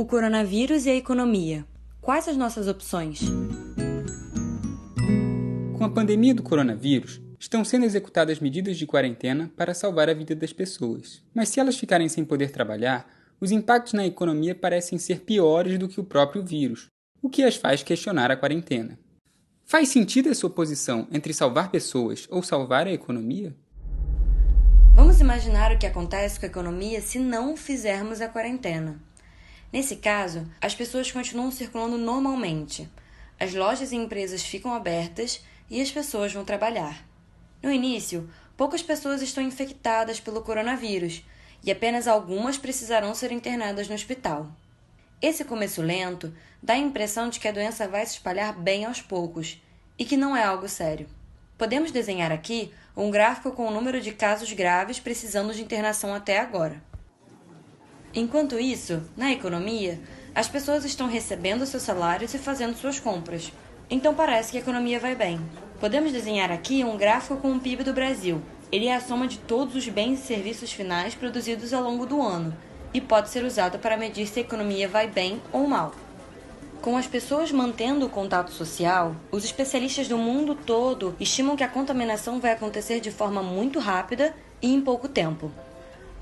o coronavírus e a economia. Quais as nossas opções? Com a pandemia do coronavírus, estão sendo executadas medidas de quarentena para salvar a vida das pessoas. Mas se elas ficarem sem poder trabalhar, os impactos na economia parecem ser piores do que o próprio vírus, o que as faz questionar a quarentena. Faz sentido essa oposição entre salvar pessoas ou salvar a economia? Vamos imaginar o que acontece com a economia se não fizermos a quarentena. Nesse caso, as pessoas continuam circulando normalmente. As lojas e empresas ficam abertas e as pessoas vão trabalhar. No início, poucas pessoas estão infectadas pelo coronavírus e apenas algumas precisarão ser internadas no hospital. Esse começo lento dá a impressão de que a doença vai se espalhar bem aos poucos e que não é algo sério. Podemos desenhar aqui um gráfico com o número de casos graves precisando de internação até agora. Enquanto isso, na economia, as pessoas estão recebendo seus salários e fazendo suas compras. Então parece que a economia vai bem. Podemos desenhar aqui um gráfico com o PIB do Brasil. Ele é a soma de todos os bens e serviços finais produzidos ao longo do ano e pode ser usado para medir se a economia vai bem ou mal. Com as pessoas mantendo o contato social, os especialistas do mundo todo estimam que a contaminação vai acontecer de forma muito rápida e em pouco tempo.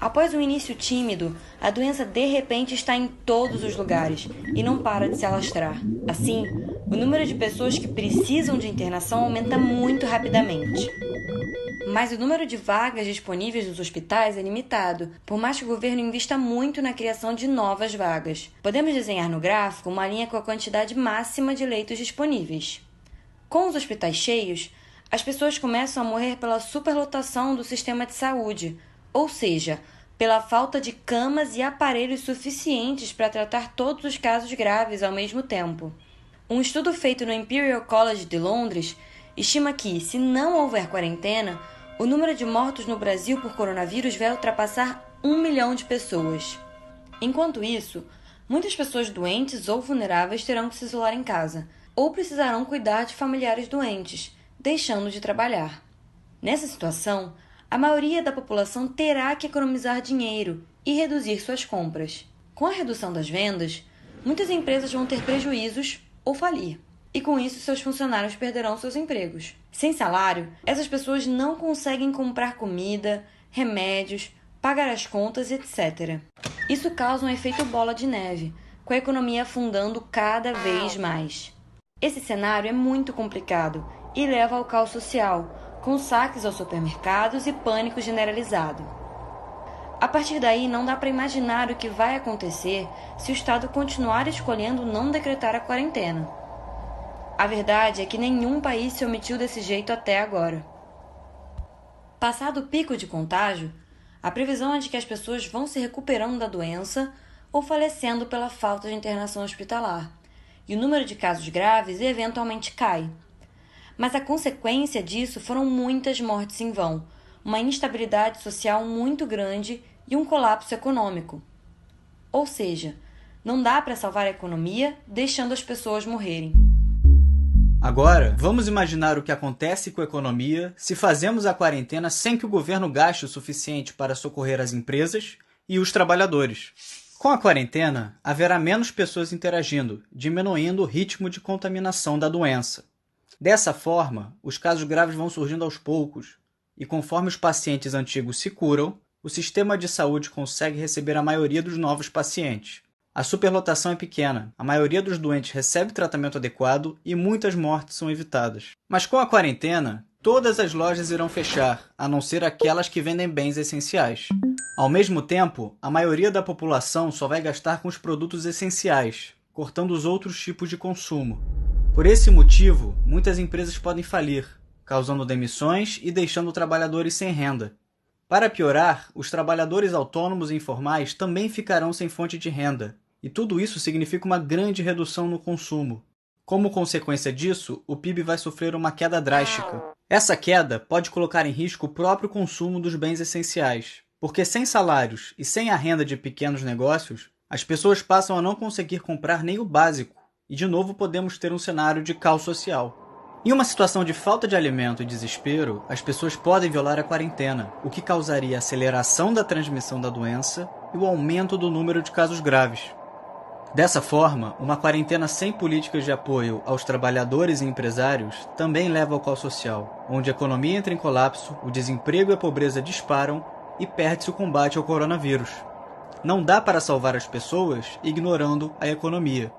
Após um início tímido, a doença de repente está em todos os lugares e não para de se alastrar. Assim, o número de pessoas que precisam de internação aumenta muito rapidamente. Mas o número de vagas disponíveis nos hospitais é limitado, por mais que o governo invista muito na criação de novas vagas. Podemos desenhar no gráfico uma linha com a quantidade máxima de leitos disponíveis. Com os hospitais cheios, as pessoas começam a morrer pela superlotação do sistema de saúde, ou seja, pela falta de camas e aparelhos suficientes para tratar todos os casos graves ao mesmo tempo. Um estudo feito no Imperial College de Londres estima que, se não houver quarentena, o número de mortos no Brasil por coronavírus vai ultrapassar 1 milhão de pessoas. Enquanto isso, muitas pessoas doentes ou vulneráveis terão que se isolar em casa, ou precisarão cuidar de familiares doentes, deixando de trabalhar. Nessa situação, a maioria da população terá que economizar dinheiro e reduzir suas compras. Com a redução das vendas, muitas empresas vão ter prejuízos ou falir. E com isso, seus funcionários perderão seus empregos. Sem salário, essas pessoas não conseguem comprar comida, remédios, pagar as contas, etc. Isso causa um efeito bola de neve, com a economia afundando cada vez mais. Esse cenário é muito complicado e leva ao caos social, com saques aos supermercados e pânico generalizado. A partir daí, não dá para imaginar o que vai acontecer se o Estado continuar escolhendo não decretar a quarentena. A verdade é que nenhum país se omitiu desse jeito até agora. Passado o pico de contágio, a previsão é de que as pessoas vão se recuperando da doença ou falecendo pela falta de internação hospitalar, e o número de casos graves eventualmente cai. Mas a consequência disso foram muitas mortes em vão, uma instabilidade social muito grande e um colapso econômico. Ou seja, não dá para salvar a economia deixando as pessoas morrerem. Agora, vamos imaginar o que acontece com a economia se fazemos a quarentena sem que o governo gaste o suficiente para socorrer as empresas e os trabalhadores. Com a quarentena, haverá menos pessoas interagindo, diminuindo o ritmo de contaminação da doença. Dessa forma, os casos graves vão surgindo aos poucos, e conforme os pacientes antigos se curam, o sistema de saúde consegue receber a maioria dos novos pacientes. A superlotação é pequena, a maioria dos doentes recebe tratamento adequado e muitas mortes são evitadas. Mas com a quarentena, todas as lojas irão fechar, a não ser aquelas que vendem bens essenciais. Ao mesmo tempo, a maioria da população só vai gastar com os produtos essenciais, cortando os outros tipos de consumo. Por esse motivo, muitas empresas podem falir, causando demissões e deixando trabalhadores sem renda. Para piorar, os trabalhadores autônomos e informais também ficarão sem fonte de renda, e tudo isso significa uma grande redução no consumo. Como consequência disso, o PIB vai sofrer uma queda drástica. Essa queda pode colocar em risco o próprio consumo dos bens essenciais, porque sem salários e sem a renda de pequenos negócios, as pessoas passam a não conseguir comprar nem o básico, e de novo podemos ter um cenário de caos social. Em uma situação de falta de alimento e desespero, as pessoas podem violar a quarentena, o que causaria a aceleração da transmissão da doença e o aumento do número de casos graves. Dessa forma, uma quarentena sem políticas de apoio aos trabalhadores e empresários também leva ao caos social, onde a economia entra em colapso, o desemprego e a pobreza disparam e perde-se o combate ao coronavírus. Não dá para salvar as pessoas ignorando a economia.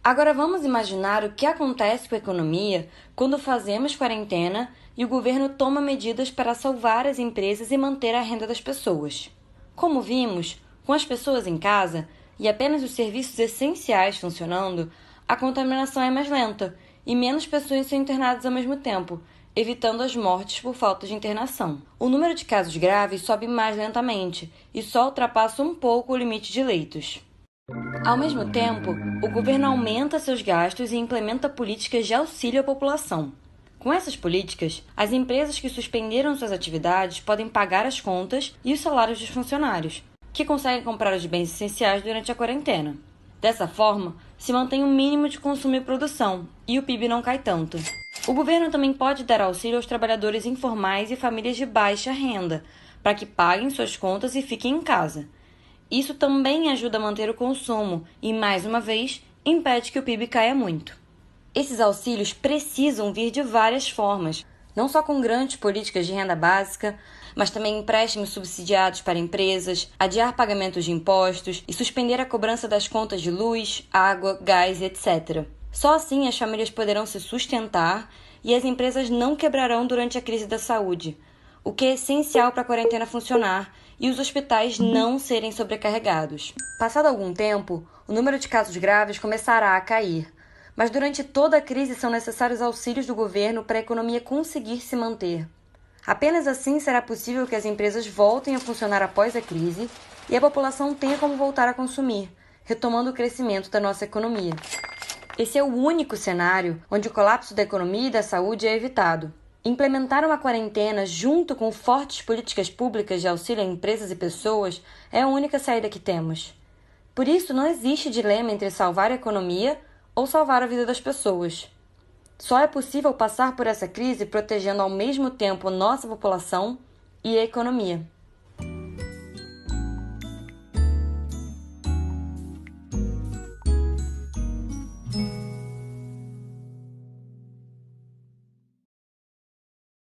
Agora vamos imaginar o que acontece com a economia quando fazemos quarentena e o governo toma medidas para salvar as empresas e manter a renda das pessoas. Como vimos, com as pessoas em casa e apenas os serviços essenciais funcionando, a contaminação é mais lenta e menos pessoas são internadas ao mesmo tempo, evitando as mortes por falta de internação. O número de casos graves sobe mais lentamente e só ultrapassa um pouco o limite de leitos. Ao mesmo tempo, o governo aumenta seus gastos e implementa políticas de auxílio à população. Com essas políticas, as empresas que suspenderam suas atividades podem pagar as contas e os salários dos funcionários, que conseguem comprar os bens essenciais durante a quarentena. Dessa forma, se mantém um mínimo de consumo e produção, e o PIB não cai tanto. O governo também pode dar auxílio aos trabalhadores informais e famílias de baixa renda, para que paguem suas contas e fiquem em casa. Isso também ajuda a manter o consumo e, mais uma vez, impede que o PIB caia muito. Esses auxílios precisam vir de várias formas, não só com grandes políticas de renda básica, mas também empréstimos subsidiados para empresas, adiar pagamentos de impostos e suspender a cobrança das contas de luz, água, gás, etc. Só assim as famílias poderão se sustentar e as empresas não quebrarão durante a crise da saúde, o que é essencial para a quarentena funcionar e os hospitais não serem sobrecarregados. Passado algum tempo, o número de casos graves começará a cair, mas durante toda a crise são necessários auxílios do governo para a economia conseguir se manter. Apenas assim será possível que as empresas voltem a funcionar após a crise e a população tenha como voltar a consumir, retomando o crescimento da nossa economia. Esse é o único cenário onde o colapso da economia e da saúde é evitado. Implementar uma quarentena junto com fortes políticas públicas de auxílio a empresas e pessoas é a única saída que temos. Por isso, não existe dilema entre salvar a economia ou salvar a vida das pessoas. Só é possível passar por essa crise protegendo ao mesmo tempo nossa população e a economia.